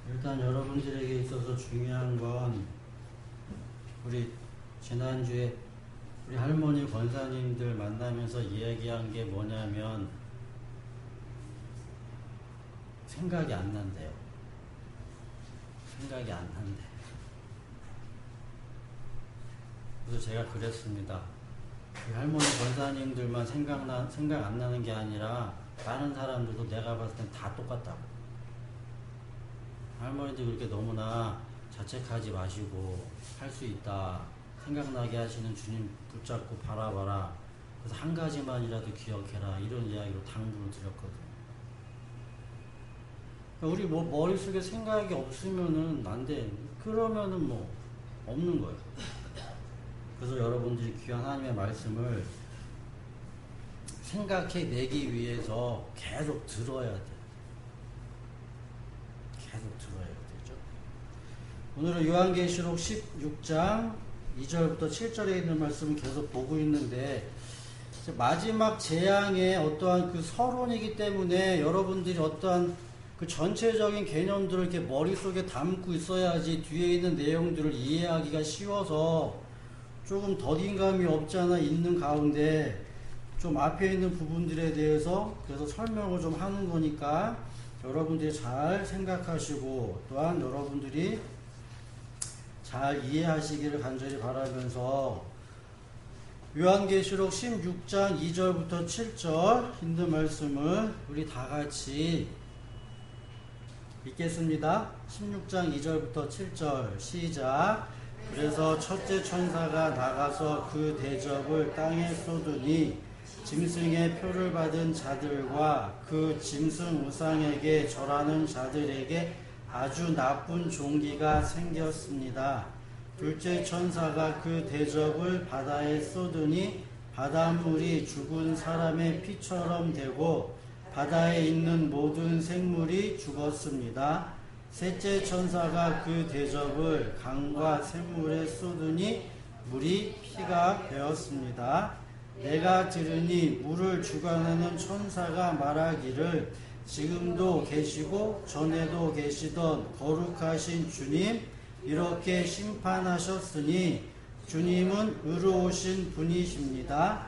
일단 여러분들에게 있어서 중요한 건 우리 지난주에 우리 할머니 권사님들 만나면서 이야기한 게 뭐냐면 생각이 안 난대요. 생각이 안 난대. 그래서 제가 그랬습니다. 우리 할머니 권사님들만 생각 안 나는 게 아니라 다른 사람들도 내가 봤을 땐 다 똑같다고. 할머니들 그렇게 너무나 자책하지 마시고 할 수 있다 생각나게 하시는 주님 붙잡고 바라봐라. 그래서 한 가지만이라도 기억해라. 이런 이야기로 당부를 드렸거든요. 우리 뭐 머릿속에 생각이 없으면은 안 돼. 그러면은 뭐 없는 거예요. 그래서 여러분들이 귀한 하나님의 말씀을 생각해내기 위해서 계속 들어야 돼. 계속 들어야 되죠. 오늘은 요한계시록 16장 2절부터 7절에 있는 말씀을 계속 보고 있는데, 마지막 재앙의 어떠한 그 서론이기 때문에 여러분들이 어떠한 그 전체적인 개념들을 이렇게 머릿속에 담고 있어야지 뒤에 있는 내용들을 이해하기가 쉬워서 조금 더딘감이 없지 않아 있는 가운데 좀 앞에 있는 부분들에 대해서 그래서 설명을 좀 하는 거니까 여러분들이 잘 생각하시고 또한 여러분들이 잘 이해하시기를 간절히 바라면서 요한계시록 16장 2절부터 7절 있는 말씀을 우리 다 같이 읽겠습니다. 16장 2절부터 7절 시작. 그래서 첫째 천사가 나가서 그 대접을 땅에 쏟으니 짐승의 표를 받은 자들과 그 짐승 우상에게 절하는 자들에게 아주 나쁜 종기가 생겼습니다. 둘째 천사가 그 대접을 바다에 쏟으니 바닷물이 죽은 사람의 피처럼 되고 바다에 있는 모든 생물이 죽었습니다. 셋째 천사가 그 대접을 강과 샘물에 쏟으니 물이 피가 되었습니다. 내가 들으니 물을 주관하는 천사가 말하기를 지금도 계시고 전에도 계시던 거룩하신 주님, 이렇게 심판하셨으니 주님은 의로우신 분이십니다.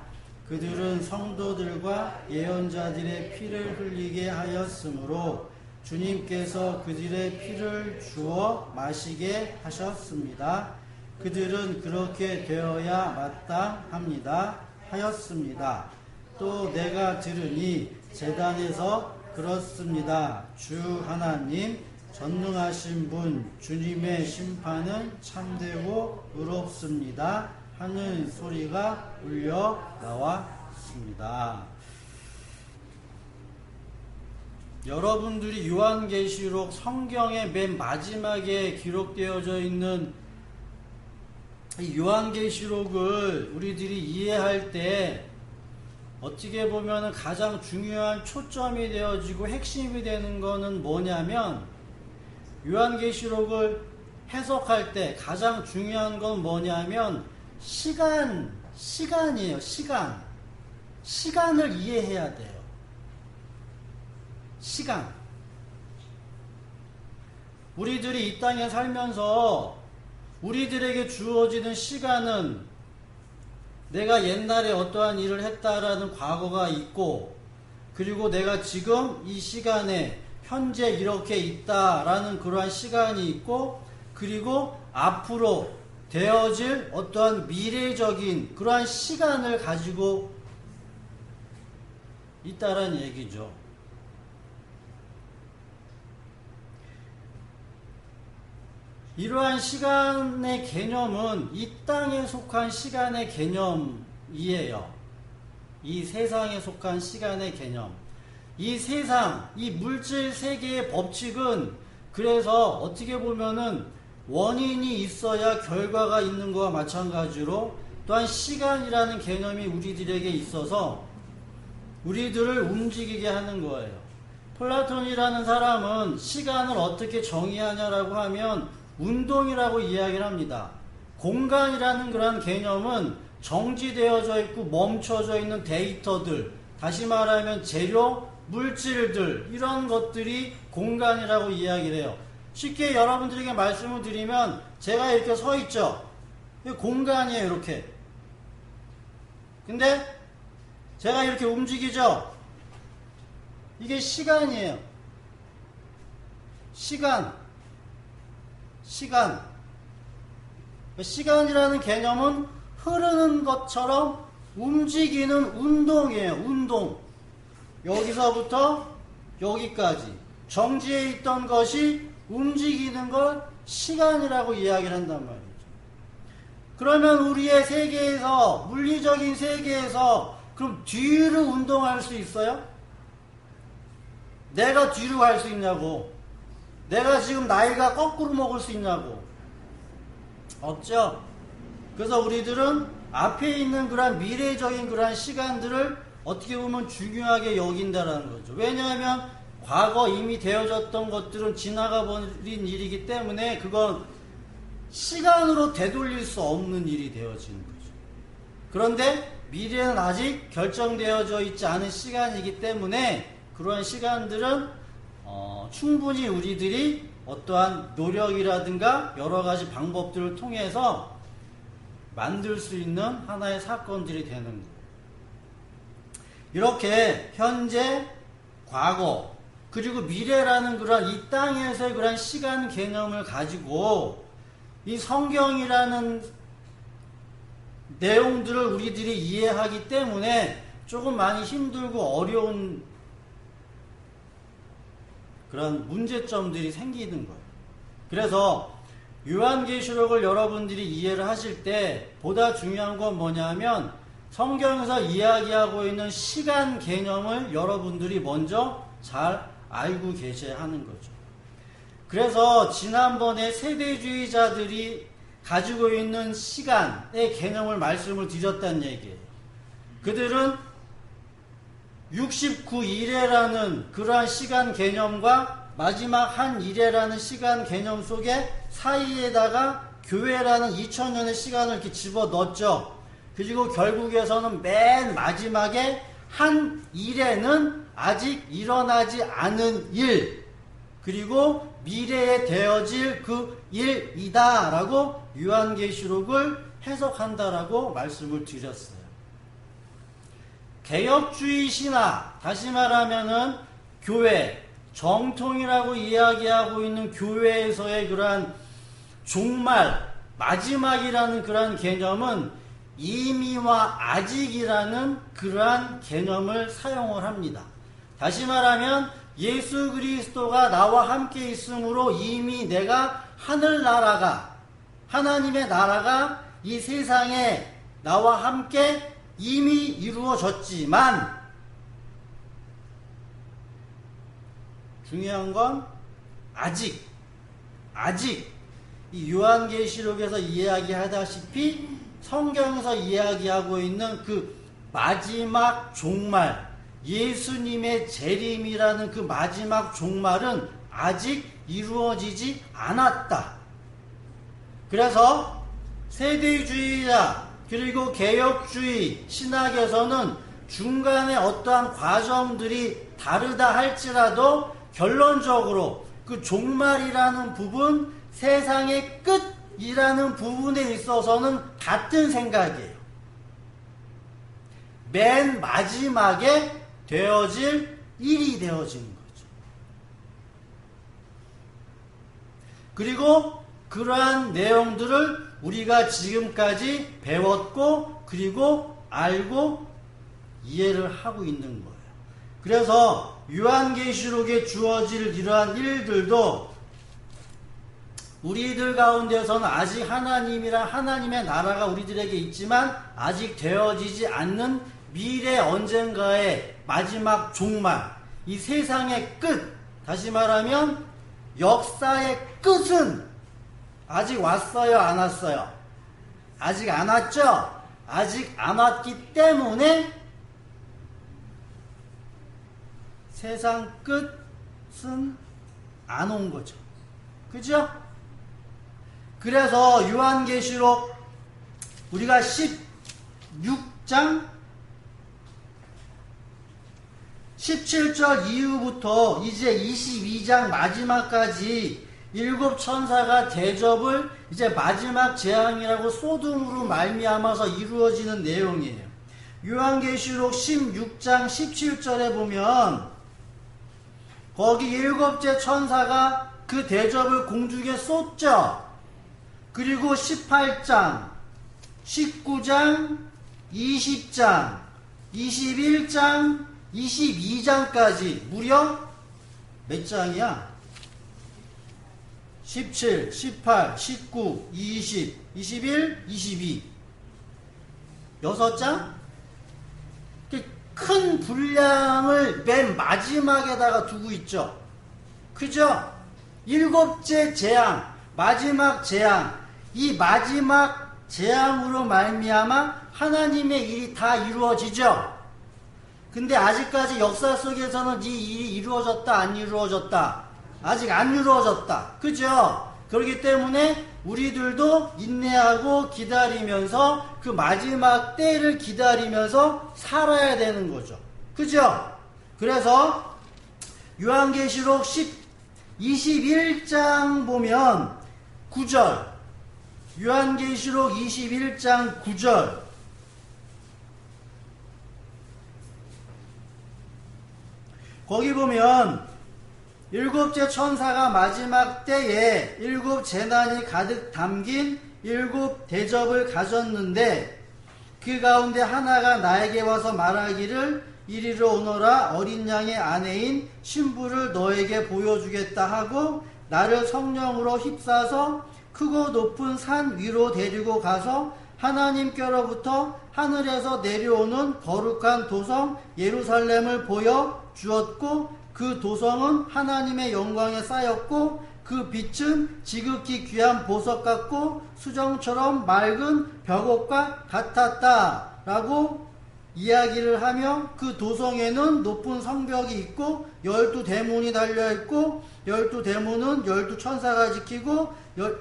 그들은 성도들과 예언자들의 피를 흘리게 하였으므로 주님께서 그들의 피를 주어 마시게 하셨습니다. 그들은 그렇게 되어야 마땅합니다 하였습니다. 또 내가 들으니 제단에서 그렇습니다. 주 하나님 전능하신 분 주님의 심판은 참되고 의롭습니다 하는 소리가 울려 나왔습니다. 여러분들이 요한계시록 성경의 맨 마지막에 기록되어져 있는 이 요한계시록을 우리들이 이해할 때 어떻게 보면 가장 중요한 초점이 되어지고 핵심이 되는 것은 뭐냐면, 요한계시록을 해석할 때 가장 중요한 건 뭐냐면 시간이에요. 시간을 이해해야 돼요. 시간. 우리들이 이 땅에 살면서 우리들에게 주어지는 시간은 내가 옛날에 어떠한 일을 했다라는 과거가 있고, 그리고 내가 지금 이 시간에 현재 이렇게 있다라는 그러한 시간이 있고, 그리고 앞으로 되어질 어떠한 미래적인 그러한 시간을 가지고 있다라는 얘기죠. 이러한 시간의 개념은 이 땅에 속한 시간의 개념이에요. 이 세상에 속한 시간의 개념. 이 세상, 이 물질 세계의 법칙은 그래서 어떻게 보면은 원인이 있어야 결과가 있는 것과 마찬가지로 또한 시간이라는 개념이 우리들에게 있어서 우리들을 움직이게 하는 거예요. 플라톤이라는 사람은 시간을 어떻게 정의하냐라고 하면 운동이라고 이야기를 합니다. 공간이라는 그런 개념은 정지되어져 있고 멈춰져 있는 데이터들, 다시 말하면 재료, 물질들, 이런 것들이 공간이라고 이야기를 해요. 쉽게 여러분들에게 말씀을 드리면 제가 이렇게 서 있죠. 공간이에요, 이렇게. 근데 제가 이렇게 움직이죠. 이게 시간이에요. 시간이라는 개념은 흐르는 것처럼 움직이는 운동이에요. 운동. 여기서부터 여기까지 정지해 있던 것이 움직이는 걸 시간이라고 이야기를 한단 말이죠. 그러면 우리의 세계에서, 물리적인 세계에서 그럼 뒤로 운동할 수 있어요? 내가 뒤로 갈 수 있냐고. 내가 지금 나이가 거꾸로 먹을 수 있냐고. 없죠. 그래서 우리들은 앞에 있는 그러한 미래적인 그러한 시간들을 어떻게 보면 중요하게 여긴다라는 거죠. 왜냐하면 과거 이미 되어졌던 것들은 지나가 버린 일이기 때문에 그건 시간으로 되돌릴 수 없는 일이 되어지는 거죠. 그런데 미래는 아직 결정되어져 있지 않은 시간이기 때문에 그러한 시간들은 충분히 우리들이 어떠한 노력이라든가 여러 가지 방법들을 통해서 만들 수 있는 하나의 사건들이 되는 거예요. 이렇게 현재, 과거, 그리고 미래라는 그런 이 땅에서의 그런 시간 개념을 가지고 이 성경이라는 내용들을 우리들이 이해하기 때문에 조금 많이 힘들고 어려운 그런 문제점들이 생기는 거예요. 그래서 요한계시록을 여러분들이 이해를 하실 때 보다 중요한 건 뭐냐면 성경에서 이야기하고 있는 시간 개념을 여러분들이 먼저 잘 알고 계셔야 하는 거죠. 그래서 지난번에 세대주의자들이 가지고 있는 시간의 개념을 말씀을 드렸다는 얘기예요. 그들은 69일에라는 그러한 시간 개념과 마지막 한 일에라는 시간 개념 속에 사이에다가 교회라는 2000년의 시간을 이렇게 집어넣었죠. 그리고 결국에서는 맨 마지막에 한 일에는 아직 일어나지 않은 일, 그리고 미래에 되어질 그 일이다 라고 요한계시록을 해석한다라고 말씀을 드렸어요. 개혁주의 신화, 다시 말하면은 교회, 정통이라고 이야기하고 있는 교회에서의 그러한 종말, 마지막이라는 그러한 개념은 이미와 아직이라는 그러한 개념을 사용을 합니다. 다시 말하면 예수 그리스도가 나와 함께 있으므로 이미 내가 하늘나라가, 하나님의 나라가 이 세상에 나와 함께 이미 이루어졌지만 중요한 건 아직 이 요한계시록에서 이야기하다시피 성경에서 이야기하고 있는 그 마지막 종말, 예수님의 재림이라는 그 마지막 종말은 아직 이루어지지 않았다. 그래서 세대주의자 그리고 개혁주의 신학에서는 중간에 어떠한 과정들이 다르다 할지라도 결론적으로 그 종말이라는 부분, 세상의 끝이라는 부분에 있어서는 같은 생각이에요. 맨 마지막에 되어질 일이 되어지는 거죠. 그리고 그러한 내용들을 우리가 지금까지 배웠고 그리고 알고 이해를 하고 있는 거예요. 그래서 요한계시록에 주어질 이러한 일들도 우리들 가운데서는 아직 하나님의 나라가 우리들에게 있지만 아직 되어지지 않는 미래 언젠가의 마지막 종말, 이 세상의 끝, 다시 말하면 역사의 끝은 아직 왔어요, 안 왔어요? 아직 안 왔죠? 아직 안 왔기 때문에 세상 끝은 안 온 거죠. 그죠? 그래서 요한계시록 우리가 16장 17절 이후부터 이제 22장 마지막까지 일곱 천사가 대접을 이제 마지막 재앙이라고 쏟음으로 말미암아서 이루어지는 내용이에요. 요한계시록 16장 17절에 보면 거기 일곱째 천사가 그 대접을 공중에 쏟죠. 그리고 18장, 19장, 20장, 21장, 22장까지 무려 몇 장이야? 17, 18, 19, 20, 21, 22 6장? 큰 분량을 맨 마지막에다가 두고 있죠. 그죠? 일곱째 재앙, 마지막 재앙, 이 마지막 재앙으로 말미암아 하나님의 일이 다 이루어지죠. 근데 아직까지 역사 속에서는 이 일이 이루어졌다 안 이루어졌다? 아직 안 이루어졌다. 그죠? 그렇기 때문에 우리들도 인내하고 기다리면서 그 마지막 때를 기다리면서 살아야 되는 거죠. 그죠? 그래서 요한계시록 21장 보면 9절, 요한계시록 21장 9절, 거기 보면 일곱째 천사가 마지막 때에 일곱 재난이 가득 담긴 일곱 대접을 가졌는데 그 가운데 하나가 나에게 와서 말하기를 이리로 오너라, 어린 양의 아내인 신부를 너에게 보여주겠다 하고 나를 성령으로 휩싸서 크고 높은 산 위로 데리고 가서 하나님께로부터 하늘에서 내려오는 거룩한 도성 예루살렘을 보여 주었고 그 도성은 하나님의 영광에 쌓였고 그 빛은 지극히 귀한 보석 같고 수정처럼 맑은 벽옥과 같았다 라고 이야기를 하며 그 도성에는 높은 성벽이 있고 12대문이 달려있고 12대문은 12천사가 지키고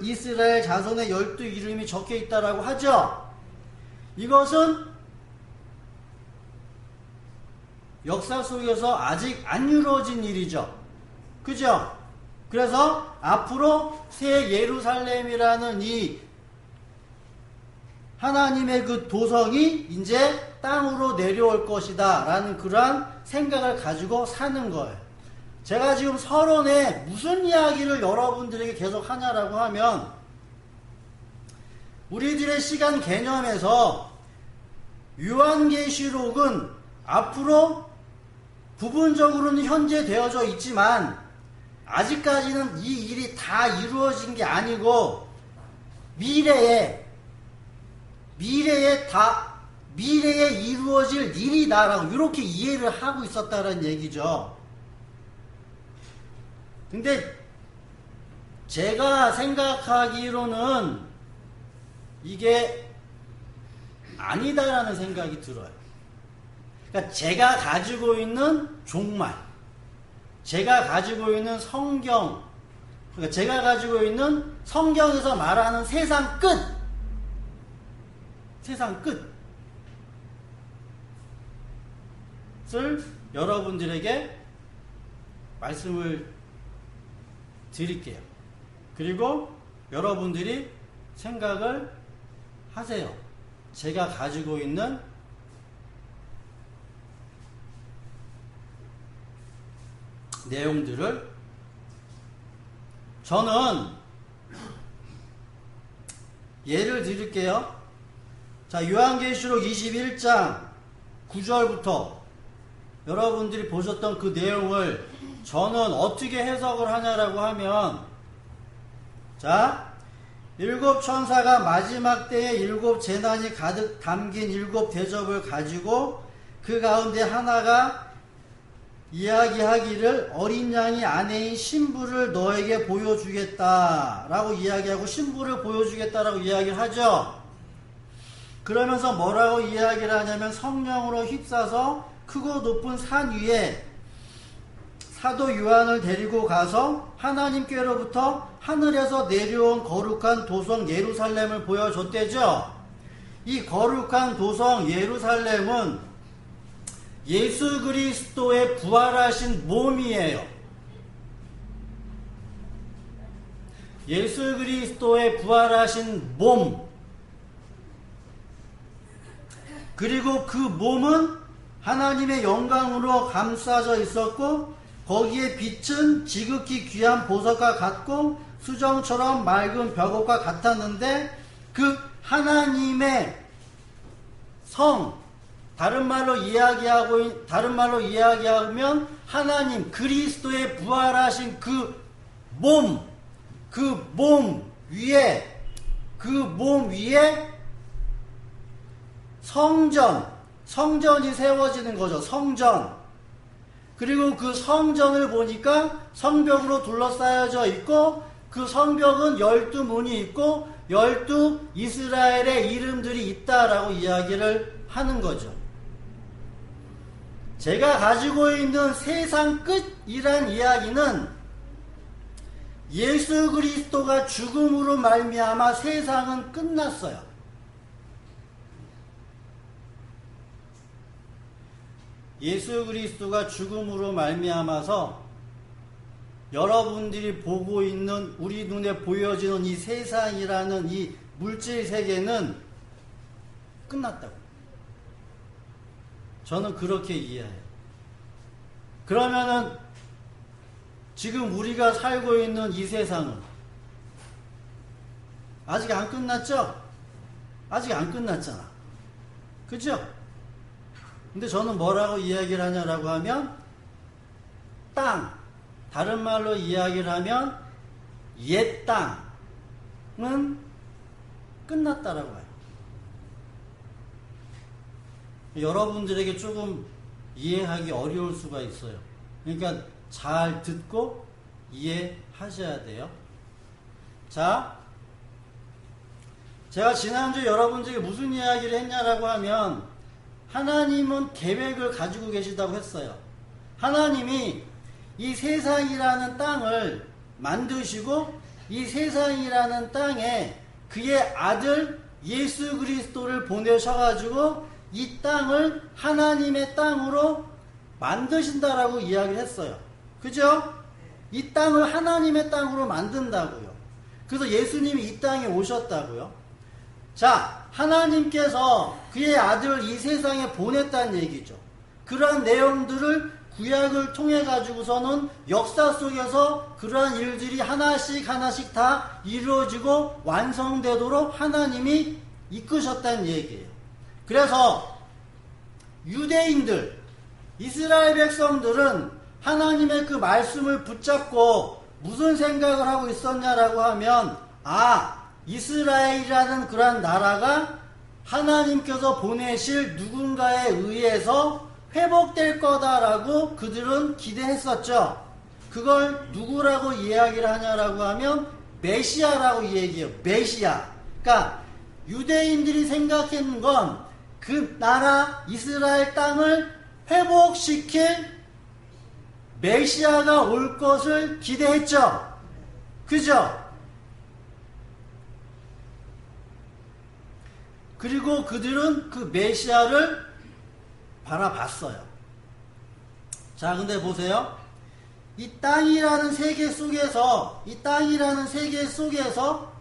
이스라엘 자손의 12 이름이 적혀있다라고 하죠. 이것은 역사 속에서 아직 안 이루어진 일이죠. 그죠? 그래서 앞으로 새 예루살렘이라는 이 하나님의 그 도성이 이제 땅으로 내려올 것이다 라는 그러한 생각을 가지고 사는 거예요. 제가 지금 서론에 무슨 이야기를 여러분들에게 계속 하냐라고 하면 우리들의 시간 개념에서 요한계시록은 앞으로 부분적으로는 현재 되어져 있지만 아직까지는 이 일이 다 이루어진 게 아니고 미래에 이루어질 일이다라고 이렇게 이해를 하고 있었다는 얘기죠. 근데 제가 생각하기로는 이게 아니다라는 생각이 들어요. 그러니까 제가 가지고 있는 종말, 제가 가지고 있는 성경, 그러니까 제가 가지고 있는 성경에서 말하는 세상 끝을 여러분들에게 말씀을 드릴게요. 그리고 여러분들이 생각을 하세요. 제가 가지고 있는 내용들을 저는 예를 드릴게요. 자, 요한계시록 21장 9절부터 여러분들이 보셨던 그 내용을 저는 어떻게 해석을 하냐라고 하면, 자, 일곱 천사가 마지막 때에 일곱 재난이 가득 담긴 일곱 대접을 가지고 그 가운데 하나가 이야기하기를 어린 양이 아내인 신부를 너에게 보여주겠다라고 이야기하고 신부를 보여주겠다라고 이야기를 하죠. 그러면서 뭐라고 이야기를 하냐면 성령으로 휩싸서 크고 높은 산 위에 사도 요한을 데리고 가서 하나님께로부터 하늘에서 내려온 거룩한 도성 예루살렘을 보여줬대죠. 이 거룩한 도성 예루살렘은 예수 그리스도의 부활하신 몸이에요. 예수 그리스도의 부활하신 몸, 그리고 그 몸은 하나님의 영광으로 감싸져 있었고 거기에 빛은 지극히 귀한 보석과 같고 수정처럼 맑은 벽옥과 같았는데 그 하나님의 성, 다른 말로 이야기하면 하나님 그리스도의 부활하신 그 몸 위에 성전이 세워지는 거죠. 성전. 그리고 그 성전을 보니까 성벽으로 둘러싸여져 있고 그 성벽은 12문이 있고 12 이스라엘의 이름들이 있다라고 이야기를 하는 거죠. 제가 가지고 있는 세상 끝이란 이야기는 예수 그리스도가 죽음으로 말미암아 세상은 끝났어요. 예수 그리스도가 죽음으로 말미암아서 여러분들이 보고 있는 우리 눈에 보여지는 이 세상이라는 이 물질 세계는 끝났다고. 저는 그렇게 이해해요. 그러면은 지금 우리가 살고 있는 이 세상은 아직 안 끝났죠? 아직 안 끝났잖아. 그죠? 근데 저는 뭐라고 이야기를 하냐라고 하면 땅, 다른 말로 이야기를 하면 옛 땅은 끝났다라고 해요. 여러분들에게 조금 이해하기 어려울 수가 있어요. 그러니까 잘 듣고 이해하셔야 돼요. 자, 제가 지난주에 여러분들에게 무슨 이야기를 했냐라고 하면 하나님은 계획을 가지고 계시다고 했어요. 하나님이 이 세상이라는 땅을 만드시고 이 세상이라는 땅에 그의 아들 예수 그리스도를 보내셔가지고 이 땅을 하나님의 땅으로 만드신다라고 이야기를 했어요. 그죠? 이 땅을 하나님의 땅으로 만든다고요. 그래서 예수님이 이 땅에 오셨다고요. 자, 하나님께서 그의 아들을 이 세상에 보냈다는 얘기죠. 그러한 내용들을 구약을 통해 가지고서는 역사 속에서 그러한 일들이 하나씩 다 이루어지고 완성되도록 하나님이 이끄셨다는 얘기예요. 그래서 유대인들, 이스라엘 백성들은 하나님의 그 말씀을 붙잡고 무슨 생각을 하고 있었냐라고 하면 이스라엘이라는 그러한 나라가 하나님께서 보내실 누군가에 의해서 회복될 거다라고 그들은 기대했었죠. 그걸 누구라고 이야기를 하냐라고 하면 메시아라고 얘기해요. 메시아. 그러니까 유대인들이 생각했는 건 그 나라 이스라엘 땅을 회복시킬 메시아가 올 것을 기대했죠. 그죠? 그리고 그들은 그 메시아를 바라봤어요. 자, 근데 보세요. 이 땅이라는 세계 속에서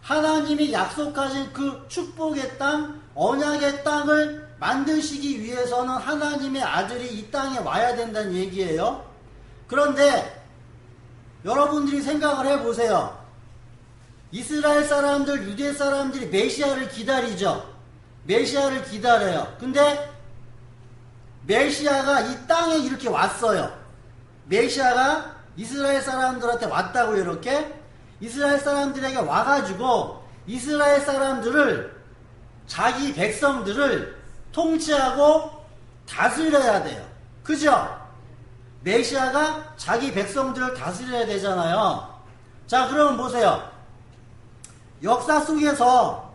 하나님이 약속하신 그 축복의 땅, 언약의 땅을 만드시기 위해서는 하나님의 아들이 이 땅에 와야 된다는 얘기예요. 그런데 여러분들이 생각을 해보세요. 이스라엘 사람들, 유대 사람들이 메시아를 기다리죠. 메시아를 기다려요. 근데 메시아가 이 땅에 이렇게 왔어요. 메시아가 이스라엘 사람들한테 왔다고요. 이렇게 이스라엘 사람들에게 와가지고 이스라엘 사람들을, 자기 백성들을 통치하고 다스려야 돼요. 그죠? 메시아가 자기 백성들을 다스려야 되잖아요. 자, 그러면 보세요. 역사 속에서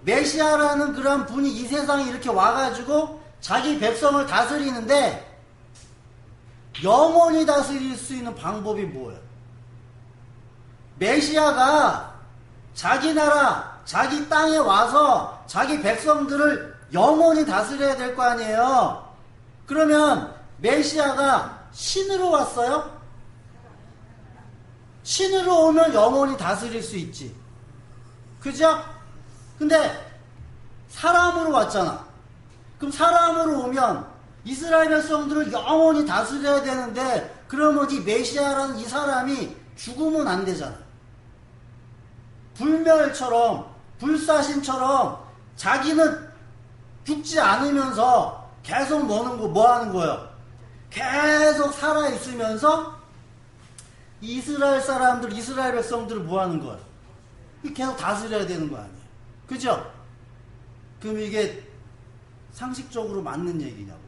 메시아라는 그런 분이 이 세상에 이렇게 와가지고 자기 백성을 다스리는데 영원히 다스릴 수 있는 방법이 뭐예요? 메시아가 자기 나라, 자기 땅에 와서 자기 백성들을 영원히 다스려야 될 거 아니에요? 그러면 메시아가 신으로 왔어요? 신으로 오면 영원히 다스릴 수 있지. 그죠? 근데 사람으로 왔잖아. 그럼 사람으로 오면 이스라엘 백성들을 영원히 다스려야 되는데, 그러면 이 메시아라는 이 사람이 죽으면 안 되잖아. 불멸처럼, 불사신처럼 자기는 죽지 않으면서 계속 뭐 하는 거예요? 계속 살아있으면서 이스라엘 사람들, 이스라엘 백성들을 뭐 하는 거예요? 계속 다스려야 되는 거 아니에요? 그죠? 그럼 이게 상식적으로 맞는 얘기냐고.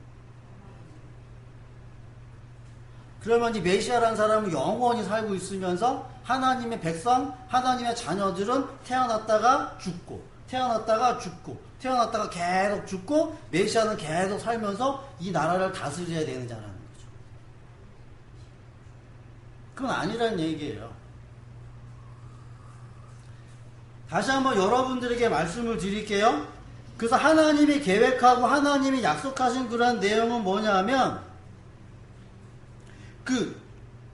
그러면 이 메시아라는 사람은 영원히 살고 있으면서 하나님의 백성, 하나님의 자녀들은 태어났다가 죽고, 태어났다가 죽고, 태어났다가 계속 죽고, 메시아는 계속 살면서 이 나라를 다스려야 되는 자라는 거죠. 그건 아니라는 얘기예요. 다시 한번 여러분들에게 말씀을 드릴게요. 그래서 하나님이 계획하고 하나님이 약속하신 그런 내용은 뭐냐 하면, 그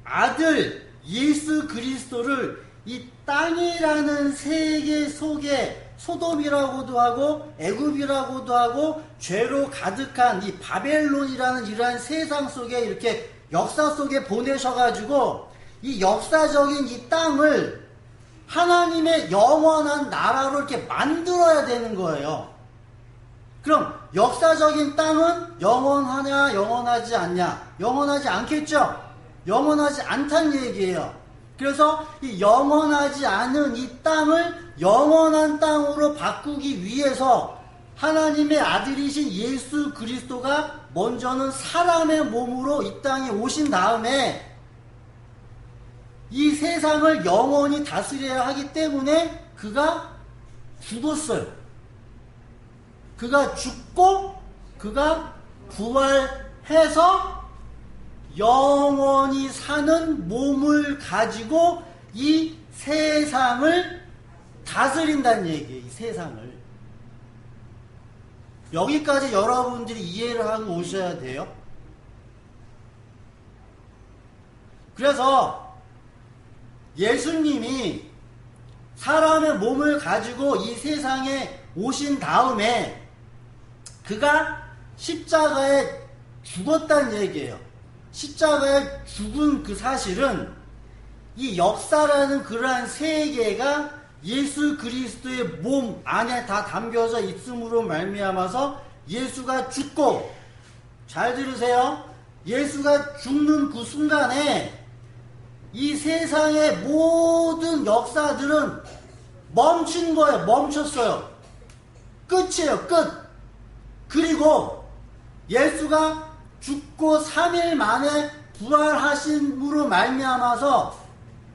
아들 예수 그리스도를 이 땅이라는 세계 속에 소돔이라고도 하고 애굽이라고도 하고 죄로 가득한 이 바벨론이라는 이러한 세상 속에 이렇게 역사 속에 보내셔가지고 이 역사적인 이 땅을 하나님의 영원한 나라로 이렇게 만들어야 되는 거예요. 그럼 역사적인 땅은 영원하냐 영원하지 않냐? 영원하지 않겠죠? 영원하지 않다는 얘기예요. 그래서 이 영원하지 않은 이 땅을 영원한 땅으로 바꾸기 위해서 하나님의 아들이신 예수 그리스도가 먼저는 사람의 몸으로 이 땅에 오신 다음에 이 세상을 영원히 다스려야 하기 때문에 그가 죽었어요. 그가 죽고 그가 부활해서 영원히 사는 몸을 가지고 이 세상을 다스린다는 얘기예요. 이 세상을. 여기까지 여러분들이 이해를 하고 오셔야 돼요. 그래서 예수님이 사람의 몸을 가지고 이 세상에 오신 다음에 그가 십자가에 죽었다는 얘기예요. 십자가에 죽은 그 사실은 이 역사라는 그러한 세계가 예수 그리스도의 몸 안에 다 담겨져 있음으로 말미암아서 예수가 죽고, 잘 들으세요. 예수가 죽는 그 순간에 이 세상의 모든 역사들은 멈춘 거예요. 멈췄어요. 끝이에요. 끝. 그리고 예수가 죽고 3일 만에 부활하심으로 말미암아서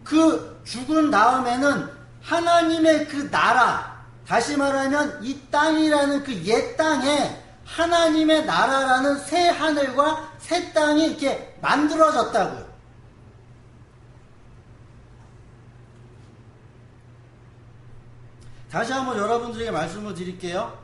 그 죽은 다음에는 하나님의 그 나라, 다시 말하면 이 땅이라는 그 옛 땅에 하나님의 나라라는 새 하늘과 새 땅이 이렇게 만들어졌다고요. 다시 한번 여러분들에게 말씀을 드릴게요.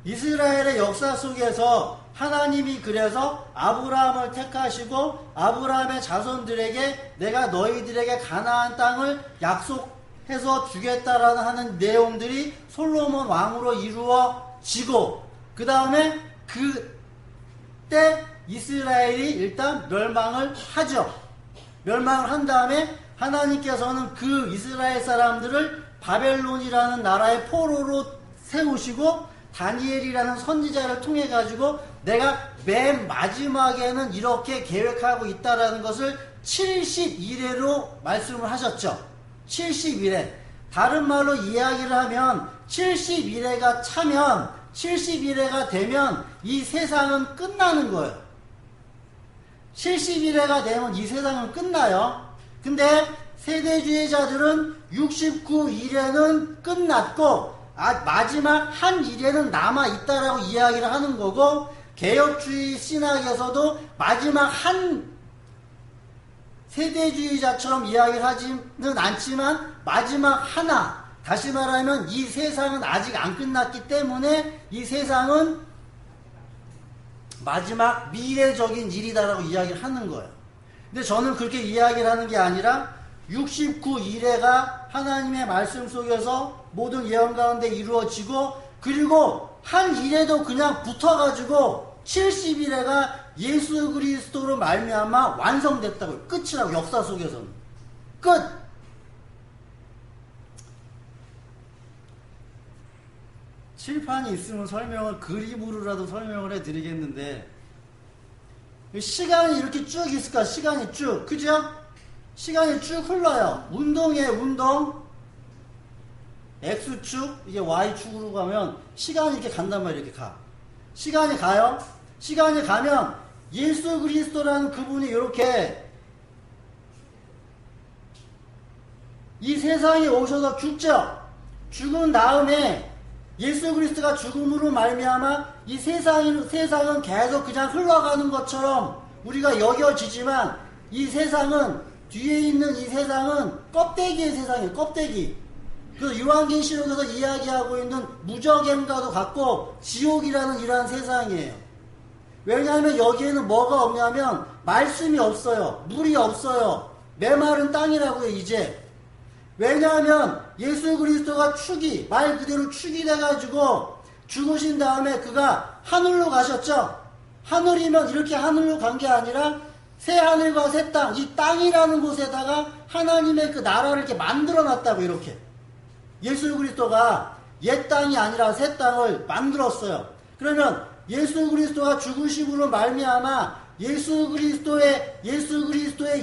이스라엘의 역사 속에서 하나님이 그래서 아브라함을 택하시고 아브라함의 자손들에게 내가 너희들에게 가나안 땅을 약속해서 주겠다라는 하는 내용들이 솔로몬 왕으로 이루어지고, 그 다음에 그때 이스라엘이 일단 멸망을 하죠. 멸망을 한 다음에 하나님께서는 그 이스라엘 사람들을 바벨론이라는 나라의 포로로 세우시고 다니엘이라는 선지자를 통해 가지고 내가 맨 마지막에는 이렇게 계획하고 있다라는 것을 70일에로 말씀을 하셨죠. 70일에. 다른 말로 이야기를 하면 70일에가 차면 70일에가 되면 이 세상은 끝나는 거예요. 70일에가 되면 이 세상은 끝나요. 근데 세대주의자들은 69일에는 끝났고 마지막 한 일에는 남아있다라고 이야기를 하는 거고, 개혁주의 신학에서도 마지막 한 세대주의자처럼 이야기를 하지는 않지만 마지막 하나, 다시 말하면 이 세상은 아직 안 끝났기 때문에 이 세상은 마지막 미래적인 일이다라고 이야기를 하는 거예요. 근데 저는 그렇게 이야기를 하는 게 아니라 69일회가 하나님의 말씀 속에서 모든 예언 가운데 이루어지고, 그리고 한 일에도 그냥 붙어가지고 70일회가 예수 그리스도로 말미암아 완성됐다고요. 끝이라고. 역사 속에서는 끝. 칠판이 있으면 설명을 그림으로라도 설명을 해드리겠는데, 시간이 이렇게 쭉 있을까? 시간이 쭉, 그죠? 시간이 쭉 흘러요. 운동이에요, 운동. X축, 이게 Y축으로 가면 시간이 이렇게 간단 말이에요. 이렇게 가. 시간이 가요. 시간이 가면 예수 그리스도라는 그분이 이렇게 이 세상에 오셔서 죽죠. 죽은 다음에 예수 그리스도가 죽음으로 말미암아 이 세상은 계속 그냥 흘러가는 것처럼 우리가 여겨지지만, 이 세상은, 뒤에 있는 이 세상은 껍데기의 세상이에요. 껍데기. 그 요한계시록에서 이야기하고 있는 무저갱과도 같고 지옥이라는 이러한 세상이에요. 왜냐하면 여기에는 뭐가 없냐면 말씀이 없어요. 물이 없어요. 메마른 땅이라고요. 이제 왜냐하면 예수 그리스도가 말 그대로 축이 돼가지고 죽으신 다음에 그가 하늘로 가셨죠. 하늘이면 이렇게 하늘로 간 게 아니라 새 하늘과 새 땅, 이 땅이라는 곳에다가 하나님의 그 나라를 이렇게 만들어 놨다고. 이렇게 예수 그리스도가 옛 땅이 아니라 새 땅을 만들었어요. 그러면 예수 그리스도가 죽으심으로 말미암아 예수 그리스도의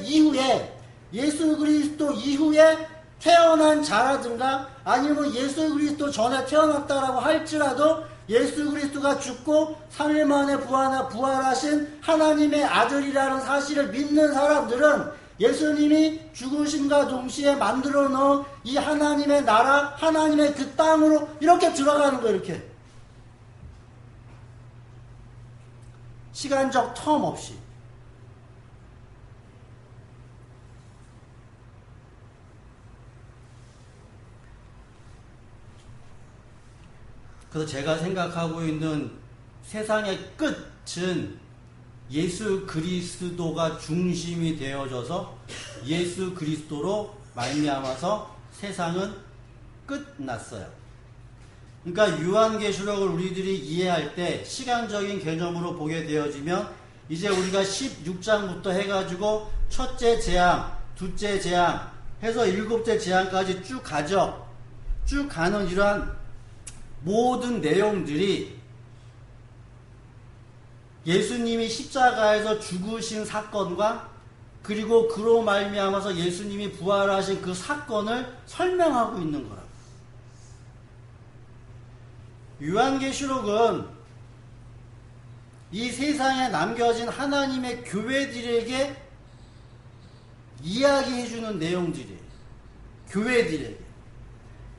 이후에, 예수 그리스도 이후에 태어난 자라든가 아니면 예수 그리스도 전에 태어났다라고 할지라도 예수 그리스도가 죽고 3일 만에 부활하신 하나님의 아들이라는 사실을 믿는 사람들은 예수님이 죽으심과 동시에 만들어 놓은 이 하나님의 나라, 하나님의 그 땅으로 이렇게 들어가는 거예요. 이렇게 시간적 텀 없이. 그래서 제가 생각하고 있는 세상의 끝은 예수 그리스도가 중심이 되어져서 예수 그리스도로 말미암아서 세상은 끝났어요. 그러니까 요한계시록을 우리들이 이해할 때 시간적인 개념으로 보게 되어지면 이제 우리가 16장부터 해가지고 첫째 재앙, 둘째 재앙 해서 일곱째 재앙까지 쭉 가죠. 쭉 가는 이러한 모든 내용들이 예수님이 십자가에서 죽으신 사건과 그리고 그로 말미암아서 예수님이 부활하신 그 사건을 설명하고 있는 거라고. 요한계시록은 이 세상에 남겨진 하나님의 교회들에게 이야기해주는 내용들이에요. 교회들에게.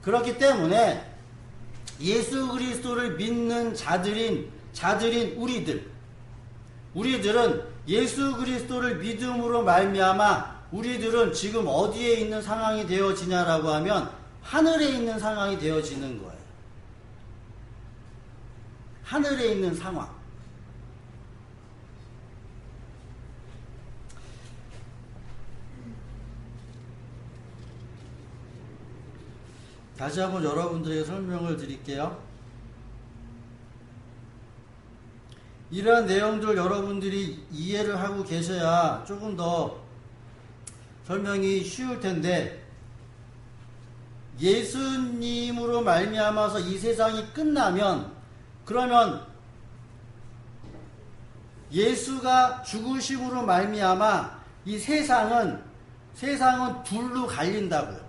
그렇기 때문에 예수 그리스도를 믿는 자들인 우리들은 예수 그리스도를 믿음으로 말미암아 우리들은 지금 어디에 있는 상황이 되어지냐라고 하면 하늘에 있는 상황이 되어지는 거예요. 하늘에 있는 상황. 다시 한번 여러분들에게 설명을 드릴게요. 이러한 내용들 여러분들이 이해를 하고 계셔야 조금 더 설명이 쉬울 텐데, 예수님으로 말미암아서 이 세상이 끝나면, 그러면 예수가 죽으심으로 말미암아 이 세상은 둘로 갈린다고요.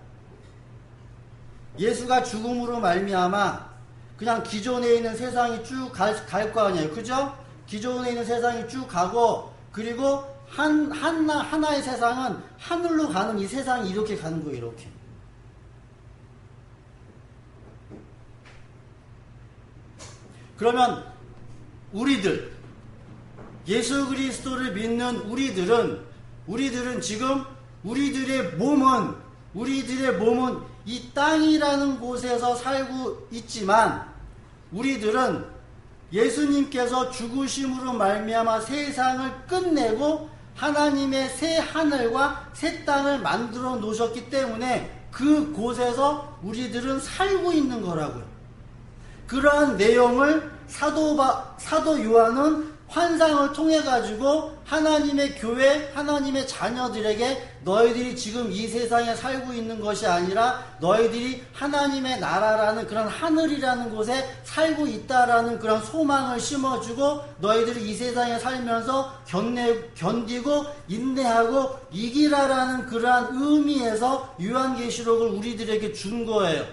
예수가 죽음으로 말미암아 그냥 기존에 있는 세상이 쭉 갈 거 아니에요. 그죠? 기존에 있는 세상이 쭉 가고, 그리고 하나의 세상은 하늘로 가는 이 세상이 이렇게 가는 거예요. 이렇게. 그러면 예수 그리스도를 믿는 우리들은 지금 우리들의 몸은 이 땅이라는 곳에서 살고 있지만, 우리들은 예수님께서 죽으심으로 말미암아 세상을 끝내고 하나님의 새 하늘과 새 땅을 만들어 놓으셨기 때문에 그곳에서 우리들은 살고 있는 거라고요. 그러한 내용을 사도 요한은 환상을 통해 가지고 하나님의 교회, 하나님의 자녀들에게 너희들이 지금 이 세상에 살고 있는 것이 아니라 너희들이 하나님의 나라라는 그런 하늘이라는 곳에 살고 있다라는 그런 소망을 심어주고 너희들이 이 세상에 살면서 견디고 인내하고 이기라라는 그러한 의미에서 요한계시록을 우리들에게 준 거예요.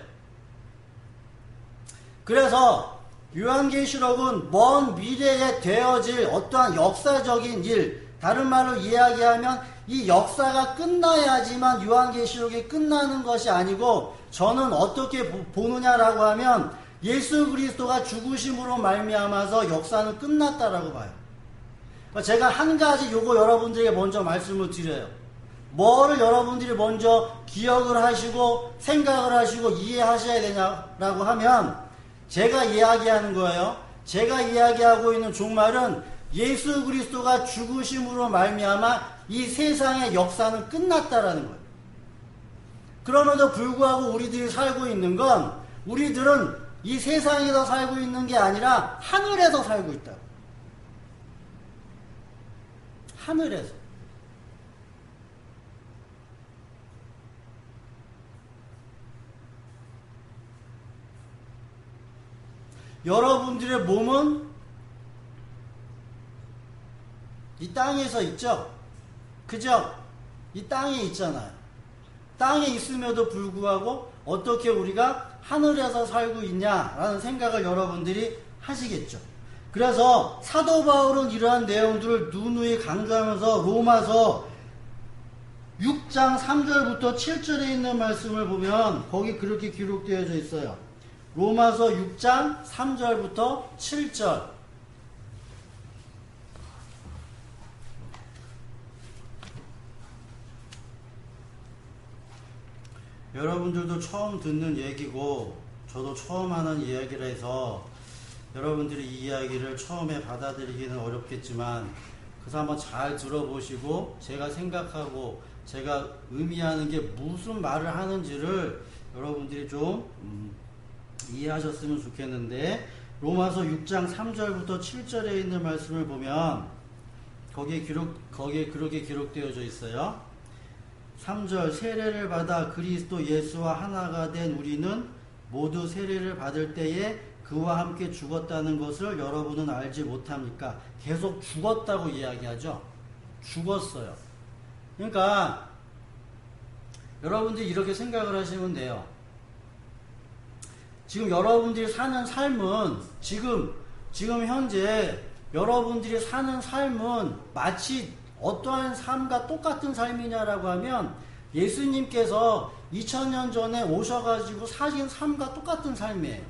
그래서 요한계시록은 먼 미래에 되어질 어떠한 역사적인 일, 다른 말로 이야기하면 이 역사가 끝나야지만 요한계시록이 끝나는 것이 아니고 저는 어떻게 보느냐라고 하면 예수 그리스도가 죽으심으로 말미암아서 역사는 끝났다라고 봐요. 제가 한 가지 요거 여러분들에게 먼저 말씀을 드려요. 뭐를 여러분들이 먼저 기억을 하시고 생각을 하시고 이해하셔야 되냐라고 하면 제가 이야기하는 거예요. 제가 이야기하고 있는 종말은 예수 그리스도가 죽으심으로 말미암아 이 세상의 역사는 끝났다라는 거예요. 그럼에도 불구하고 우리들이 살고 있는 건 우리들은 이 세상에서 살고 있는 게 아니라 하늘에서 살고 있다. 하늘에서. 여러분들의 몸은 이 땅에서 있죠? 그죠? 이 땅에 있잖아요. 땅에 있음에도 불구하고 어떻게 우리가 하늘에서 살고 있냐라는 생각을 여러분들이 하시겠죠. 그래서 사도 바울은 이러한 내용들을 누누이 강조하면서 로마서 6장 3절부터 7절에 있는 말씀을 보면 거기 그렇게 기록되어져 있어요. 로마서 6장 3절부터 7절. 여러분들도 처음 듣는 얘기고 저도 처음 하는 이야기라 해서 여러분들이 이 이야기를 처음에 받아들이기는 어렵겠지만 그래서 한번 잘 들어보시고 제가 생각하고 제가 의미하는 게 무슨 말을 하는지를 여러분들이 좀 이해하셨으면 좋겠는데 로마서 6장 3절부터 7절에 있는 말씀을 보면 거기에 그렇게 기록되어져 있어요. 3절 세례를 받아 그리스도 예수와 하나가 된 우리는 모두 세례를 받을 때에 그와 함께 죽었다는 것을 여러분은 알지 못합니까? 계속 죽었다고 이야기하죠. 죽었어요. 그러니까 여러분들이 이렇게 생각을 하시면 돼요. 지금 여러분들이 사는 삶은 지금 현재 여러분들이 사는 삶은 마치 어떠한 삶과 똑같은 삶이냐라고 하면 예수님께서 2000년 전에 오셔가지고 사신 삶과 똑같은 삶이에요.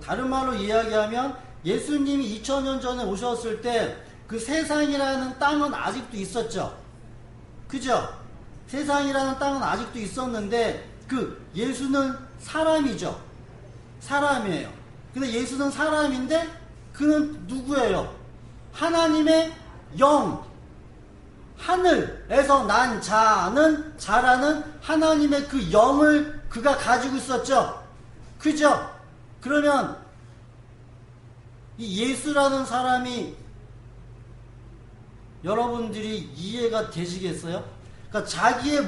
다른 말로 이야기하면 예수님이 2000년 전에 오셨을 때 그 세상이라는 땅은 아직도 있었죠. 그죠? 세상이라는 땅은 아직도 있었는데 그 예수는 사람이죠. 사람이에요. 근데 예수는 사람인데 그는 누구예요? 하나님의 영, 하늘에서 난 자라는 하나님의 그 영을 그가 가지고 있었죠. 그죠? 그러면 이 예수라는 사람이 여러분들이 이해가 되시겠어요? 그러니까 자기의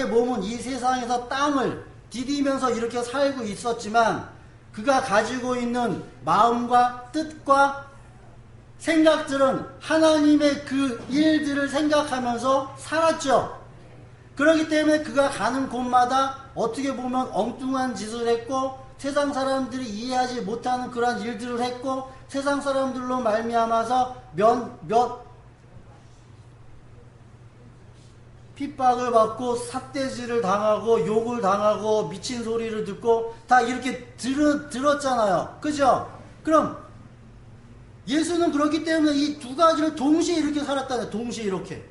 몸은 이 세상에서 땅을 디디면서 이렇게 살고 있었지만 그가 가지고 있는 마음과 뜻과 생각들은 하나님의 그 일들을 생각하면서 살았죠. 그렇기 때문에 그가 가는 곳마다 어떻게 보면 엉뚱한 짓을 했고 세상 사람들이 이해하지 못하는 그런 일들을 했고 세상 사람들로 말미암아서 몇 핍박을 받고 삿대질을 당하고 욕을 당하고 미친 소리를 듣고 다 이렇게 들었잖아요. 그죠? 그럼 예수는 그렇기 때문에 이 두 가지를 동시에 이렇게 살았다네. 동시에 이렇게.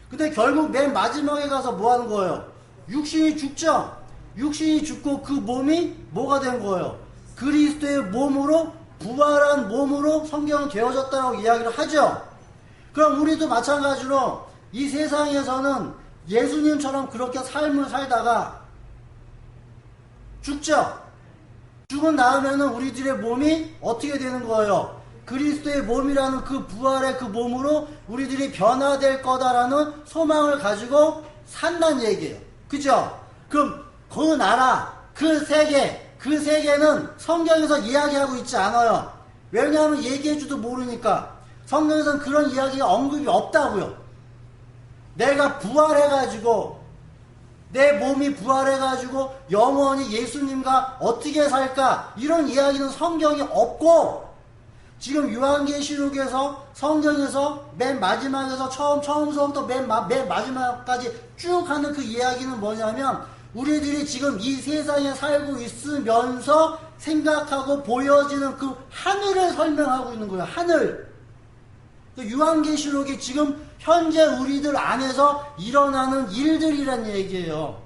근데 결국 맨 마지막에 가서 뭐 하는 거예요? 육신이 죽죠? 육신이 죽고 그 몸이 뭐가 된 거예요? 그리스도의 몸으로 부활한 몸으로 성경은 되어졌다고 이야기를 하죠. 그럼 우리도 마찬가지로 이 세상에서는 예수님처럼 그렇게 삶을 살다가 죽죠. 죽은 다음에는 우리들의 몸이 어떻게 되는 거예요? 그리스도의 몸이라는 그 부활의 그 몸으로 우리들이 변화될 거다라는 소망을 가지고 산다는 얘기예요. 그죠? 그럼 그 나라, 그 세계는 성경에서 이야기하고 있지 않아요. 왜냐하면 얘기해줘도 모르니까. 성경에서는 그런 이야기가 언급이 없다고요. 내가 부활해가지고 내 몸이 부활해가지고 영원히 예수님과 어떻게 살까, 이런 이야기는 성경에 없고, 지금 요한계시록에서 성경에서 맨 마지막에서 처음서부터 맨 마지막까지 쭉 하는 그 이야기는 뭐냐면, 우리들이 지금 이 세상에 살고 있으면서 생각하고 보여지는 그 하늘을 설명하고 있는 거예요. 하늘. 요한계시록이 지금 현재 우리들 안에서 일어나는 일들이란 얘기예요.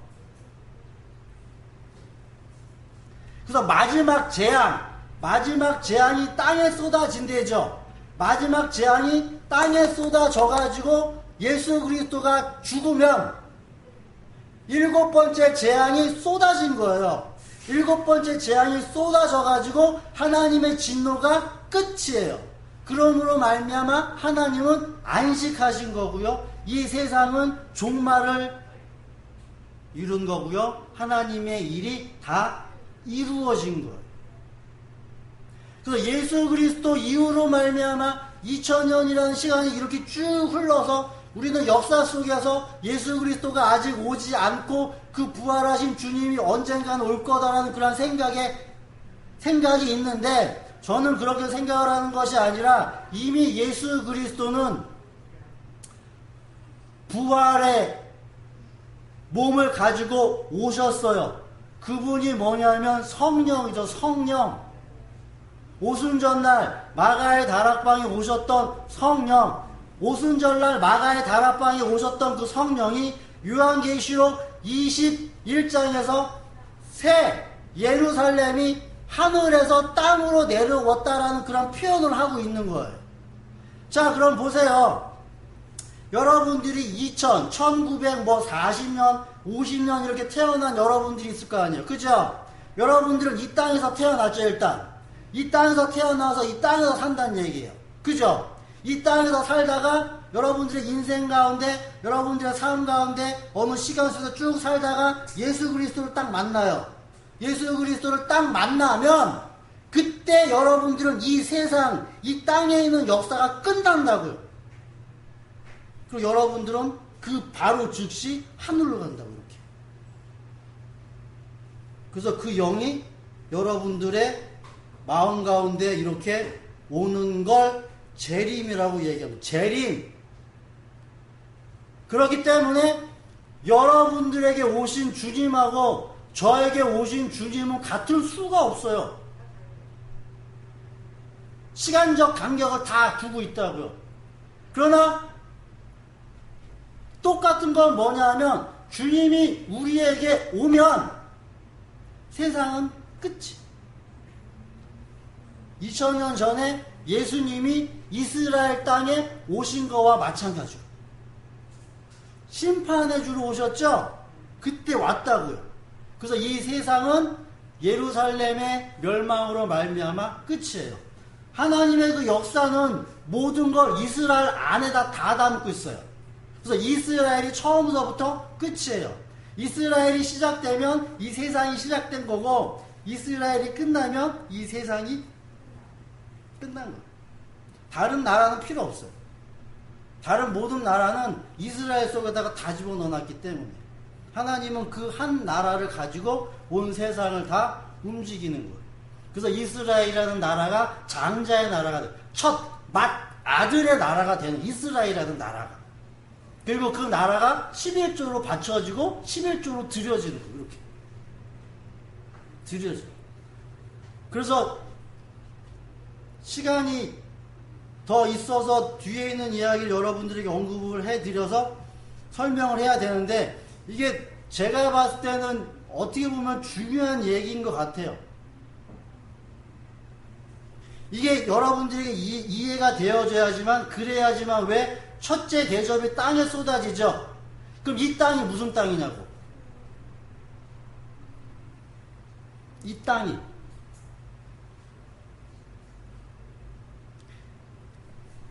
그래서 마지막 재앙이 땅에 쏟아진대죠. 마지막 재앙이 땅에 쏟아져가지고 예수 그리스도가 죽으면 일곱 번째 재앙이 쏟아진 거예요. 일곱 번째 재앙이 쏟아져가지고 하나님의 진노가 끝이에요. 그러므로 말미암아 하나님은 안식하신 거고요. 이 세상은 종말을 이룬 거고요. 하나님의 일이 다 이루어진 거예요. 그래서 예수 그리스도 이후로 말미암아 2000년이라는 시간이 이렇게 쭉 흘러서 우리는 역사 속에서 예수 그리스도가 아직 오지 않고 그 부활하신 주님이 언젠가는 올 거다라는 그런 생각이 있는데, 저는 그렇게 생각을 하는 것이 아니라 이미 예수 그리스도는 부활의 몸을 가지고 오셨어요. 그분이 뭐냐면 성령이죠. 성령. 오순절날 마가의 다락방에 오셨던 성령, 오순절날 마가의 다락방에 오셨던 그 성령이 요한계시록 21장에서 새 예루살렘이 하늘에서 땅으로 내려왔다라는 그런 표현을 하고 있는 거예요. 자, 그럼 보세요. 여러분들이 1940년, 50년 이렇게 태어난 여러분들이 있을 거 아니에요. 그죠? 여러분들은 이 땅에서 태어났죠, 일단. 이 땅에서 태어나서 이 땅에서 산다는 얘기예요. 그죠? 이 땅에서 살다가 여러분들의 인생 가운데, 여러분들의 삶 가운데 어느 시간 속에서 쭉 살다가 예수 그리스도를 딱 만나요. 예수 그리스도를 딱 만나면 그때 여러분들은 이 세상, 이 땅에 있는 역사가 끝난다고요. 그리고 여러분들은 그 바로 즉시 하늘로 간다고, 이렇게. 그래서 그 영이 여러분들의 마음 가운데 이렇게 오는 걸 재림이라고 얘기합니다. 재림. 그렇기 때문에 여러분들에게 오신 주님하고 저에게 오신 주님은 같을 수가 없어요. 시간적 간격을 다 두고 있다고요. 그러나 똑같은 건 뭐냐 하면, 주님이 우리에게 오면 세상은 끝이. 2000년 전에 예수님이 이스라엘 땅에 오신 거와 마찬가지로 심판해 주러 오셨죠? 그때 왔다고요. 그래서 이 세상은 예루살렘의 멸망으로 말미암아 끝이에요. 하나님의 그 역사는 모든 걸 이스라엘 안에다 다 담고 있어요. 그래서 이스라엘이 처음부터 끝이에요. 이스라엘이 시작되면 이 세상이 시작된 거고, 이스라엘이 끝나면 이 세상이 끝난 거예요. 다른 나라는 필요 없어요. 다른 모든 나라는 이스라엘 속에다가 다 집어넣어놨기 때문에 하나님은 그 한 나라를 가지고 온 세상을 다 움직이는 거예요. 그래서 이스라엘이라는 나라가 장자의 나라가 돼요. 첫 아들의 나라가 되는 이스라엘이라는 나라가. 그리고 그 나라가 11조로 받쳐지고 11조로 드려지는 거예요. 이렇게 드려져요. 그래서 시간이 더 있어서 뒤에 있는 이야기를 여러분들에게 언급을 해드려서 설명을 해야 되는데, 이게 제가 봤을 때는 어떻게 보면 중요한 얘기인 것 같아요. 이게 여러분들에게 이해가 되어져야지만, 그래야지만 왜 첫째 대접이 땅에 쏟아지죠? 그럼 이 땅이 무슨 땅이냐고. 이 땅이.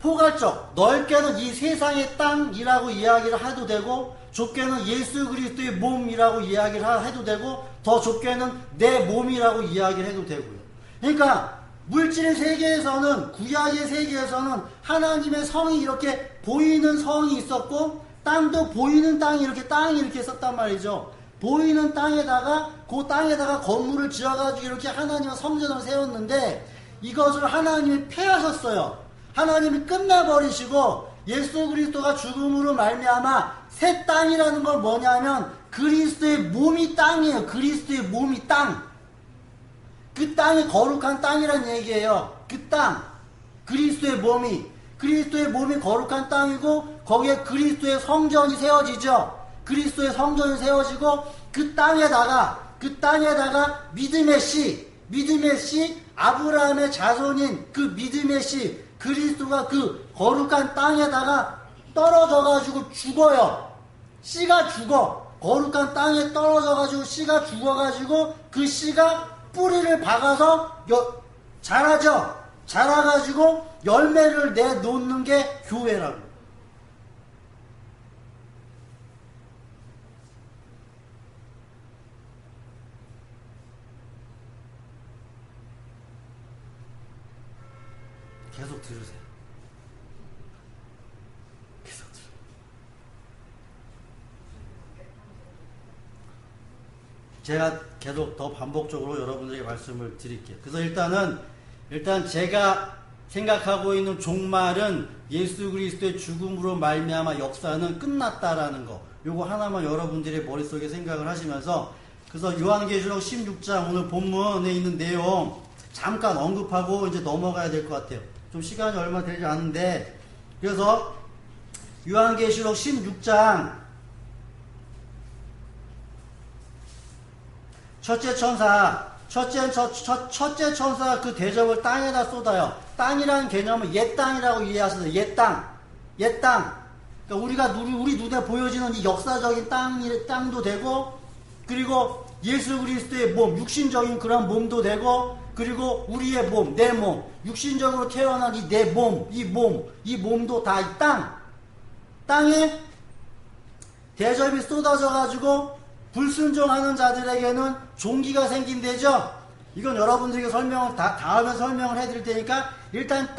포괄적, 넓게는 이 세상의 땅이라고 이야기를 해도 되고, 좁게는 예수 그리스도의 몸이라고 이야기를 해도 되고, 더 좁게는 내 몸이라고 이야기를 해도 되고요. 그러니까 물질의 세계에서는, 구약의 세계에서는 하나님의 성이 이렇게 보이는 성이 있었고, 땅도 보이는 땅이 이렇게 썼단 말이죠. 보이는 땅에다가, 그 땅에다가 건물을 지어가지고 이렇게 하나님의 성전을 세웠는데, 이것을 하나님이 폐하셨어요. 하나님이 끝내버리시고, 예수 그리스도가 죽음으로 말미암아 새 땅이라는 건 뭐냐면 그리스도의 몸이 땅이에요. 그리스도의 몸이 땅. 그 땅이 거룩한 땅이란 얘기예요. 그 땅. 그리스도의 몸이 거룩한 땅이고, 거기에 그리스도의 성전이 세워지죠. 그리스도의 성전이 세워지고, 그 땅에다가 믿음의 씨, 아브라함의 자손인 그 믿음의 씨, 그리스도가 그 거룩한 땅에다가 떨어져가지고 죽어요. 씨가 죽어. 거룩한 땅에 떨어져가지고 씨가 죽어가지고 그 씨가 뿌리를 박아서 자라죠. 자라가지고 열매를 내놓는 게 교회라고. 계속 들으세요. 계속 들으세요. 제가 계속 더 반복적으로 여러분들에게 말씀을 드릴게요. 그래서 일단 제가 생각하고 있는 종말은 예수 그리스도의 죽음으로 말미암아 역사는 끝났다라는 거. 요거 하나만 여러분들의 머릿속에 생각을 하시면서, 그래서 요한계시록 16장 오늘 본문에 있는 내용 잠깐 언급하고 이제 넘어가야 될 것 같아요. 좀 시간이 얼마 되지 않은데, 그래서 요한계시록 16장 첫째 천사가 그 대접을 땅에다 쏟아요. 땅이라는 개념은 옛 땅이라고 이해하세요. 옛 땅. 그러니까 우리 눈에 보여지는 이 역사적인 땅도 되고, 그리고 예수 그리스도의 몸, 육신적인 그런 몸도 되고, 그리고 우리의 몸, 내 몸, 육신적으로 태어난 이 내 몸, 이 몸도 다 이 땅에 대접이 쏟아져가지고 불순종하는 자들에게는 종기가 생긴대죠. 이건 여러분들에게 다음에 설명을 해드릴 테니까, 일단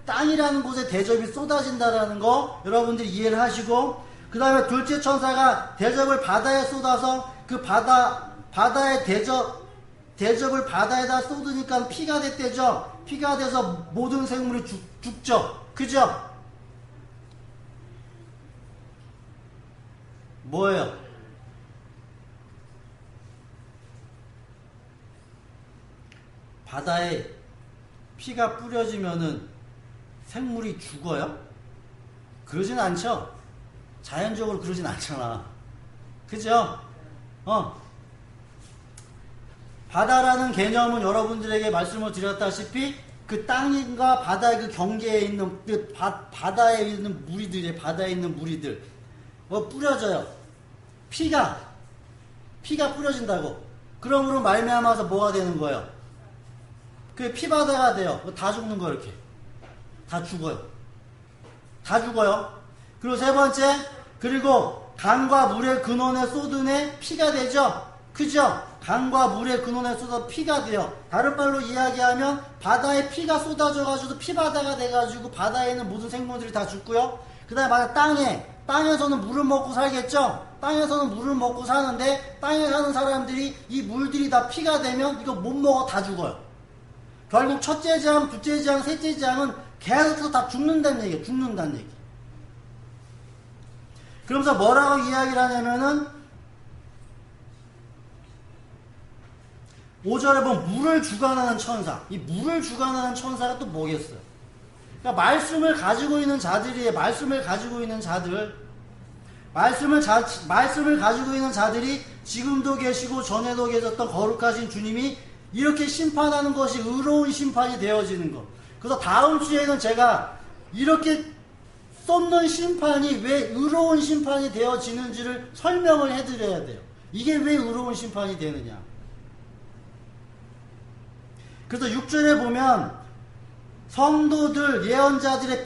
땅이라는 곳에 대접이 쏟아진다라는 거 여러분들이 이해를 하시고, 그 다음에 둘째 천사가 대접을 바다에 쏟아서 그 바다의 대접을 바다에다 쏟으니까 피가 됐대죠. 피가 돼서 모든 생물이 죽죠. 그죠? 뭐예요? 바다에 피가 뿌려지면은 생물이 죽어요? 그러진 않죠? 자연적으로 그러진 않잖아. 그죠? 바다라는 개념은 여러분들에게 말씀을 드렸다시피 그 땅과 바다의 그 경계에 있는 바다에 있는 무리들 뿌려져요. 피가 뿌려진다고. 그러므로 말미암아서 뭐가 되는 거예요? 그 피바다가 돼요. 다 죽는 거 이렇게. 다 죽어요. 그리고 세 번째, 그리고 강과 물의 근원에 쏟은에 피가 되죠. 그죠? 강과 물의 근원에 쏟아 피가 돼요. 다른 말로 이야기하면 바다에 피가 쏟아져가지고 피바다가 돼가지고 바다에 있는 모든 생물들이 다 죽고요. 그 다음에 땅에서는 물을 먹고 살겠죠? 땅에서는 물을 먹고 사는데, 땅에 사는 사람들이 이 물들이 다 피가 되면 이거 못 먹어, 다 죽어요. 결국 첫째 재앙, 둘째 재앙, 셋째 재앙은 계속해서 다 죽는다는 얘기. 그러면서 뭐라고 이야기를 하냐면은 5절에 보면 물을 주관하는 천사. 이 물을 주관하는 천사가 또 뭐겠어요? 그러니까 말씀을 가지고 있는 자들이 지금도 계시고 전에도 계셨던 거룩하신 주님이 이렇게 심판하는 것이 의로운 심판이 되어지는 것. 그래서 다음 주에는 제가 이렇게 쏟는 심판이 왜 의로운 심판이 되어지는지를 설명을 해드려야 돼요. 이게 왜 의로운 심판이 되느냐. 그래서 6절에 보면 성도들, 예언자들의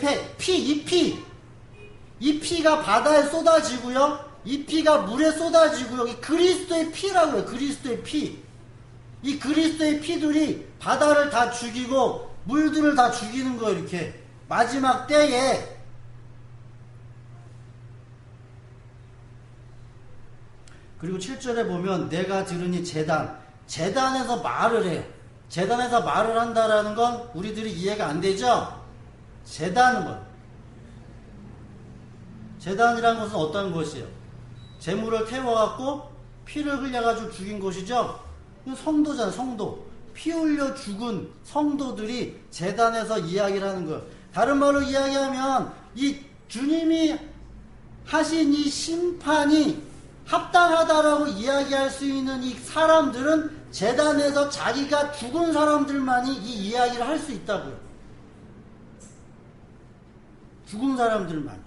이 피가 바다에 쏟아지고요. 이 피가 물에 쏟아지고요. 이 그리스도의 피라고 해요. 그리스도의 피. 이 그리스도의 피들이 바다를 다 죽이고 물들을 다 죽이는 거예요. 이렇게 마지막 때에. 그리고 7절에 보면 내가 들으니 재단에서 말을 해요. 재단에서 말을 한다라는 건 우리들이 이해가 안 되죠? 재단은 뭐? 재단이라는 것은 어떤 것이에요? 재물을 태워갖고 피를 흘려가지고 죽인 것이죠? 성도잖아요, 성도. 피 흘려 죽은 성도들이 재단에서 이야기를 하는 거예요. 다른 말로 이야기하면 이 주님이 하신 이 심판이 합당하다라고 이야기할 수 있는 이 사람들은 재단에서 자기가 죽은 사람들만이 이 이야기를 할 수 있다고요. 죽은 사람들만.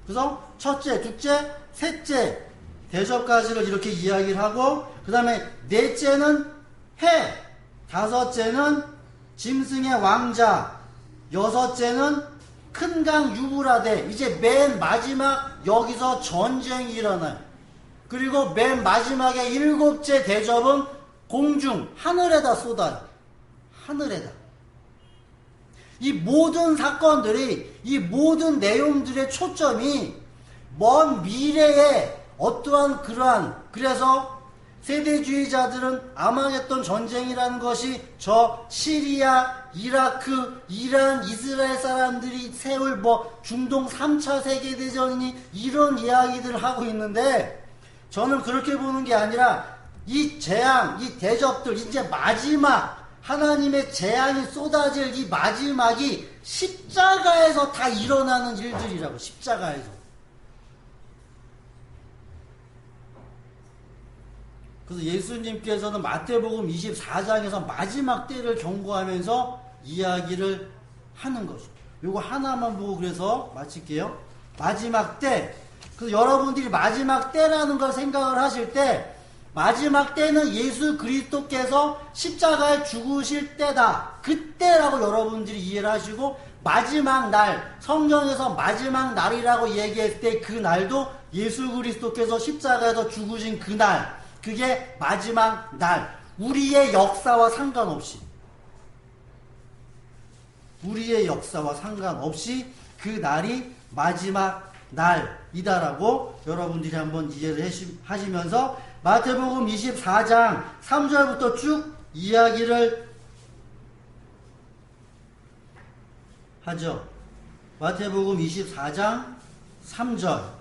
그래서 첫째, 둘째, 셋째 대접까지를 이렇게 이야기를 하고, 그 다음에 넷째는 해, 다섯째는 짐승의 왕자, 여섯째는 큰 강 유브라데. 이제 맨 마지막 여기서 전쟁이 일어나요. 그리고 맨 마지막에 일곱째 대접은 공중, 하늘에다 쏟아요. 하늘에다. 이 모든 사건들이, 이 모든 내용들의 초점이 먼 미래에 어떠한 그래서 세대주의자들은 아마겟돈 전쟁이라는 것이 저 시리아, 이라크, 이란, 이스라엘 사람들이 세울 중동 3차 세계대전이니 이런 이야기들을 하고 있는데, 저는 그렇게 보는 게 아니라 이 재앙, 이 대접들, 이제 마지막 하나님의 재앙이 쏟아질 이 마지막이 십자가에서 다 일어나는 일들이라고. 십자가에서. 그래서 예수님께서는 마태복음 24장에서 마지막 때를 경고하면서 이야기를 하는 거죠. 요거 하나만 보고 그래서 마칠게요. 마지막 때. 그래서 여러분들이 마지막 때라는 걸 생각을 하실 때, 마지막 때는 예수 그리스도께서 십자가에 죽으실 때다. 그때라고 여러분들이 이해를 하시고, 마지막 날, 성경에서 마지막 날이라고 얘기했을 때 그 날도 예수 그리스도께서 십자가에서 죽으신 그 날, 그게 마지막 날. 우리의 역사와 상관없이 그 날이 마지막 날이다라고 여러분들이 한번 이해를 하시면서 마태복음 24장 3절부터 쭉 이야기를 하죠. 마태복음 24장 3절.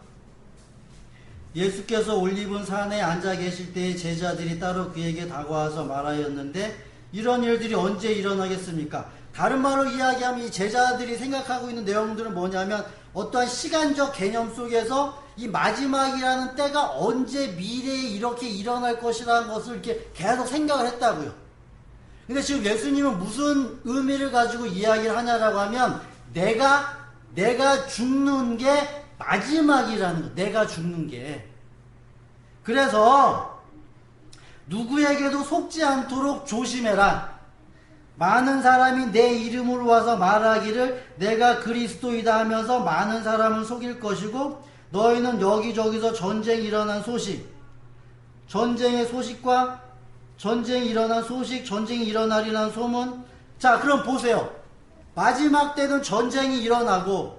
예수께서 올리븐 산에 앉아 계실 때에 제자들이 따로 그에게 다가와서 말하였는데, 이런 일들이 언제 일어나겠습니까? 다른 말로 이야기하면 이 제자들이 생각하고 있는 내용들은 뭐냐면, 어떠한 시간적 개념 속에서 이 마지막이라는 때가 언제 미래에 이렇게 일어날 것이라는 것을 이렇게 계속 생각을 했다고요. 근데 지금 예수님은 무슨 의미를 가지고 이야기를 하냐라고 하면, 내가 죽는 게 마지막이라는 거. 내가 죽는 게. 그래서 누구에게도 속지 않도록 조심해라. 많은 사람이 내 이름으로 와서 말하기를 내가 그리스도이다 하면서 많은 사람을 속일 것이고, 너희는 여기저기서 전쟁이 일어난 소식, 전쟁의 소식과 전쟁이 일어난 소식, 전쟁이 일어나리라는 소문. 자, 그럼 보세요. 마지막 때는 전쟁이 일어나고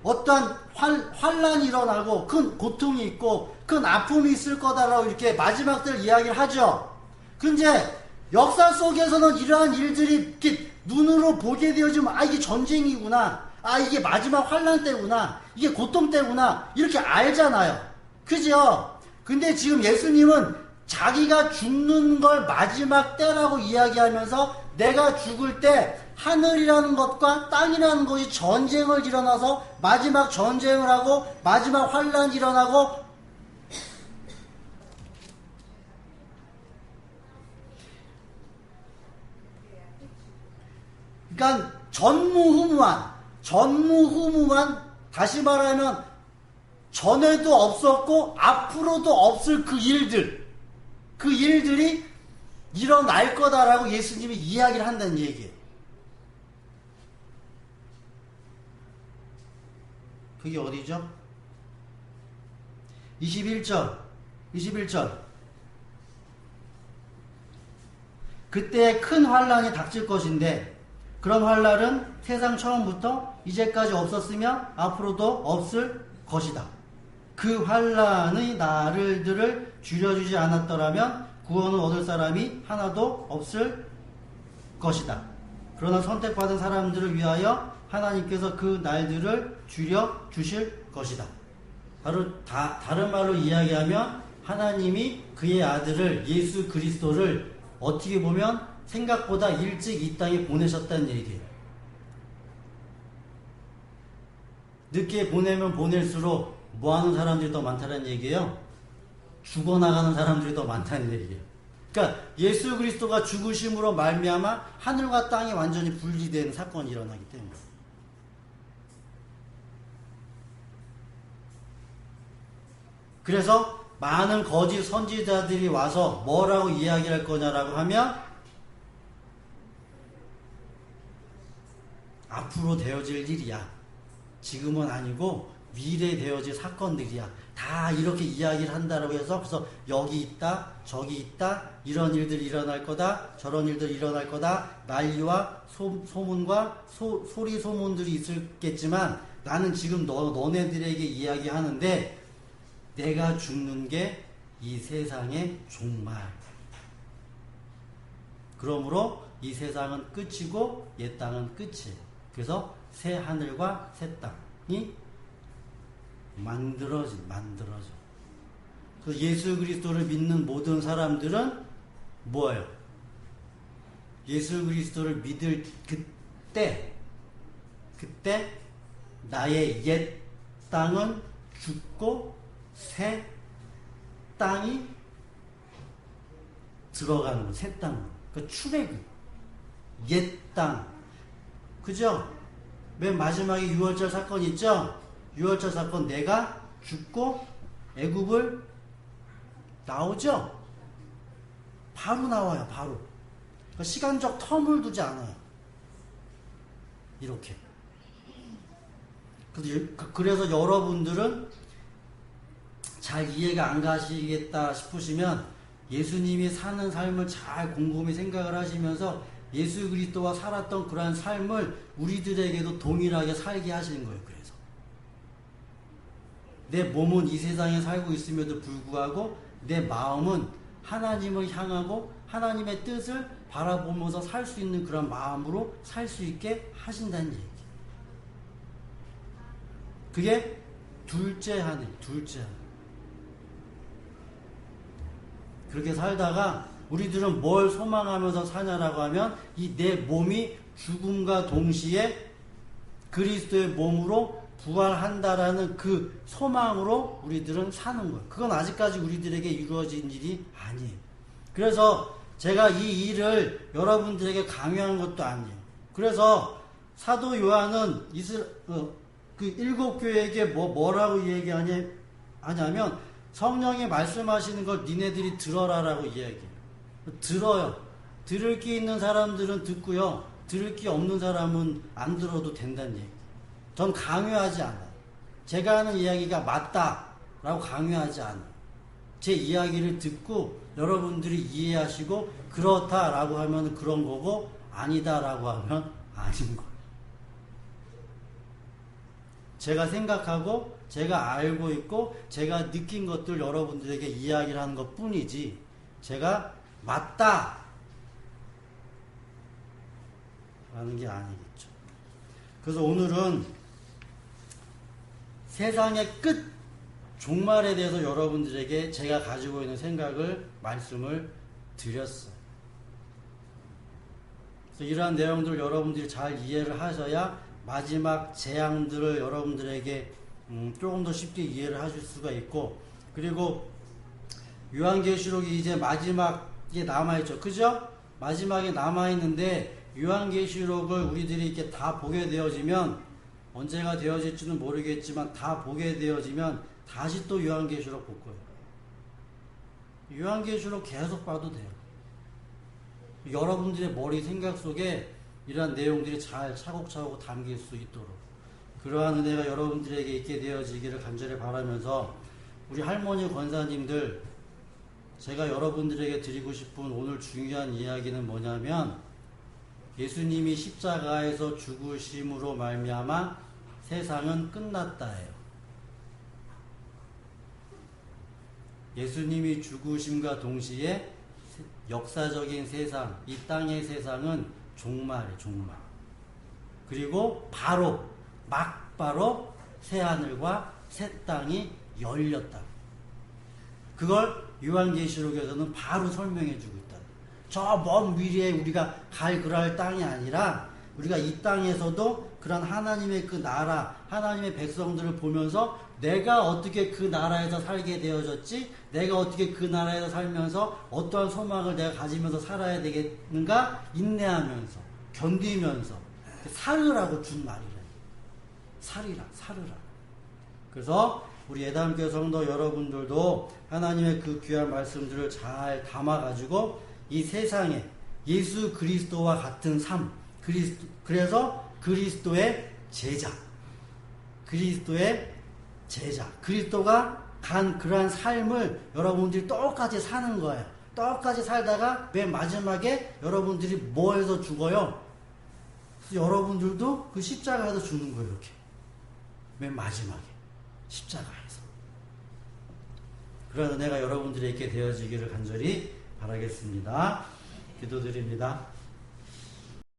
어떠한 환란이 일어나고 큰 고통이 있고 큰 아픔이 있을 거다라고 이렇게 마지막 때를 이야기를 하죠. 근데 역사 속에서는 이러한 일들이 이렇게 눈으로 보게 되어지면, 이게 전쟁이구나, 이게 마지막 환란 때구나, 이게 고통 때구나, 이렇게 알잖아요. 그죠? 근데 지금 예수님은 자기가 죽는 걸 마지막 때라고 이야기하면서, 내가 죽을 때 하늘이라는 것과 땅이라는 것이 전쟁을 일어나서 마지막 전쟁을 하고 마지막 환란이 일어나고 그러니까 전무후무한, 다시 말하면 전에도 없었고 앞으로도 없을 그 일들이 일어날 거다라고 예수님이 이야기를 한다는 얘기예요. 그게 어디죠? 21절. 그때 큰 환란이 닥칠 것인데 그런 환란은 세상 처음부터 이제까지 없었으며 앞으로도 없을 것이다. 그 환란의 날들을 줄여주지 않았더라면 구원을 얻을 사람이 하나도 없을 것이다. 그러나 선택받은 사람들을 위하여 하나님께서 그 날들을 줄여주실 것이다. 다른 말로 이야기하면 하나님이 그의 아들을 예수 그리스도를 어떻게 보면 생각보다 일찍 이 땅에 보내셨다는 얘기예요. 늦게 보내면 보낼수록 뭐하는 사람들이 더 많다는 얘기예요. 죽어나가는 사람들이 더 많다는 얘기예요. 그러니까 예수 그리스도가 죽으심으로 말미암아 하늘과 땅이 완전히 분리되는 사건이 일어나기 때문에. 그래서 많은 거짓 선지자들이 와서 뭐라고 이야기할 거냐라고 하면 앞으로 되어질 일이야. 지금은 아니고 미래에 되어질 사건들이야. 다 이렇게 이야기를 한다라고 해서 그래서 여기 있다, 저기 있다, 이런 일들이 일어날 거다, 저런 일들이 일어날 거다, 난리와 소문과 소리 소문들이 있겠지만 나는 지금 너네들에게 이야기하는데 내가 죽는 게 이 세상의 종말. 그러므로 이 세상은 끝이고 옛 땅은 끝이에요. 그래서 새 하늘과 새 땅이 만들어져. 그 예수 그리스도를 믿는 모든 사람들은 뭐예요? 예수 그리스도를 믿을 그때 나의 옛 땅은 죽고 새 땅이 들어가는 거, 새 땅. 그 출애굽, 옛 땅, 그죠? 맨 마지막에 6월절 사건 있죠? 6월절 사건 내가 죽고 애굽을 나오죠? 바로 나와요, 바로. 시간적 텀을 두지 않아요. 이렇게. 그래서 여러분들은 잘 이해가 안 가시겠다 싶으시면 예수님이 사는 삶을 잘 곰곰이 생각을 하시면서 예수 그리스도와 살았던 그러한 삶을 우리들에게도 동일하게 살게 하시는 거예요. 그래서 내 몸은 이 세상에 살고 있음에도 불구하고 내 마음은 하나님을 향하고 하나님의 뜻을 바라보면서 살 수 있는 그런 마음으로 살 수 있게 하신다는 얘기. 그게 둘째 하늘. 그렇게 살다가 우리들은 뭘 소망하면서 사냐라고 하면 이 내 몸이 죽음과 동시에 그리스도의 몸으로 부활한다라는 그 소망으로 우리들은 사는 거예요. 그건 아직까지 우리들에게 이루어진 일이 아니에요. 그래서 제가 이 일을 여러분들에게 강요한 것도 아니에요. 그래서 사도 요한은 그 일곱 교회에게 뭐라고 얘기하냐면 성령이 말씀하시는 걸 니네들이 들어라라고 이야기해요. 들어요. 들을 게 있는 사람들은 듣고요. 들을 게 없는 사람은 안 들어도 된다는 얘기. 전 강요하지 않아요. 제가 하는 이야기가 맞다라고 강요하지 않아요. 제 이야기를 듣고 여러분들이 이해하시고 그렇다라고 하면 그런 거고 아니다라고 하면 아닌 거예요. 제가 생각하고 제가 알고 있고 제가 느낀 것들 여러분들에게 이야기를 하는 것 뿐이지 제가 맞다 라는 게 아니겠죠. 그래서 오늘은 세상의 끝 종말에 대해서 여러분들에게 제가 가지고 있는 생각을 말씀을 드렸어요. 그래서 이러한 내용들을 여러분들이 잘 이해를 하셔야 마지막 재앙들을 여러분들에게 조금 더 쉽게 이해를 하실 수가 있고, 그리고 요한계시록이 이제 마지막에 남아있죠. 그죠? 마지막에 남아있는데 요한계시록을 우리들이 이렇게 다 보게 되어지면 언제가 되어질지는 모르겠지만 다 보게 되어지면 다시 또 요한계시록 볼 거예요. 요한계시록 계속 봐도 돼요. 여러분들의 머리 생각 속에 이러한 내용들이 잘 차곡차곡 담길 수 있도록 그러한 은혜가 여러분들에게 있게 되어지기를 간절히 바라면서 우리 할머니 권사님들 제가 여러분들에게 드리고 싶은 오늘 중요한 이야기는 뭐냐면 예수님이 십자가에서 죽으심으로 말미암아 세상은 끝났다예요. 예수님이 죽으심과 동시에 역사적인 세상, 이 땅의 세상은 종말이에요. 종말. 그리고 바로 새하늘과 새 땅이 열렸다. 그걸 요한계시록에서는 바로 설명해 주고 있다. 저 먼 미래에 우리가 그럴 땅이 아니라 우리가 이 땅에서도 그런 하나님의 그 나라, 하나님의 백성들을 보면서 내가 어떻게 그 나라에서 살게 되어졌지? 내가 어떻게 그 나라에서 살면서 어떠한 소망을 내가 가지면서 살아야 되겠는가? 인내하면서, 견디면서 살으라고 준 말이래. 살으라. 그래서 우리 예담교회 성도 여러분들도 하나님의 그 귀한 말씀들을 잘 담아가지고 이 세상에 예수 그리스도와 같은 삶, 그래서 그리스도의 제자, 그리스도가 간 그러한 삶을 여러분들이 똑같이 사는 거예요. 똑같이 살다가 맨 마지막에 여러분들이 뭐해서 죽어요? 여러분들도 그 십자가에서 죽는 거예요. 이렇게 맨 마지막에 십자가에서. 그런 은혜가 여러분들에게 되어지기를 간절히 바라겠습니다. 기도드립니다.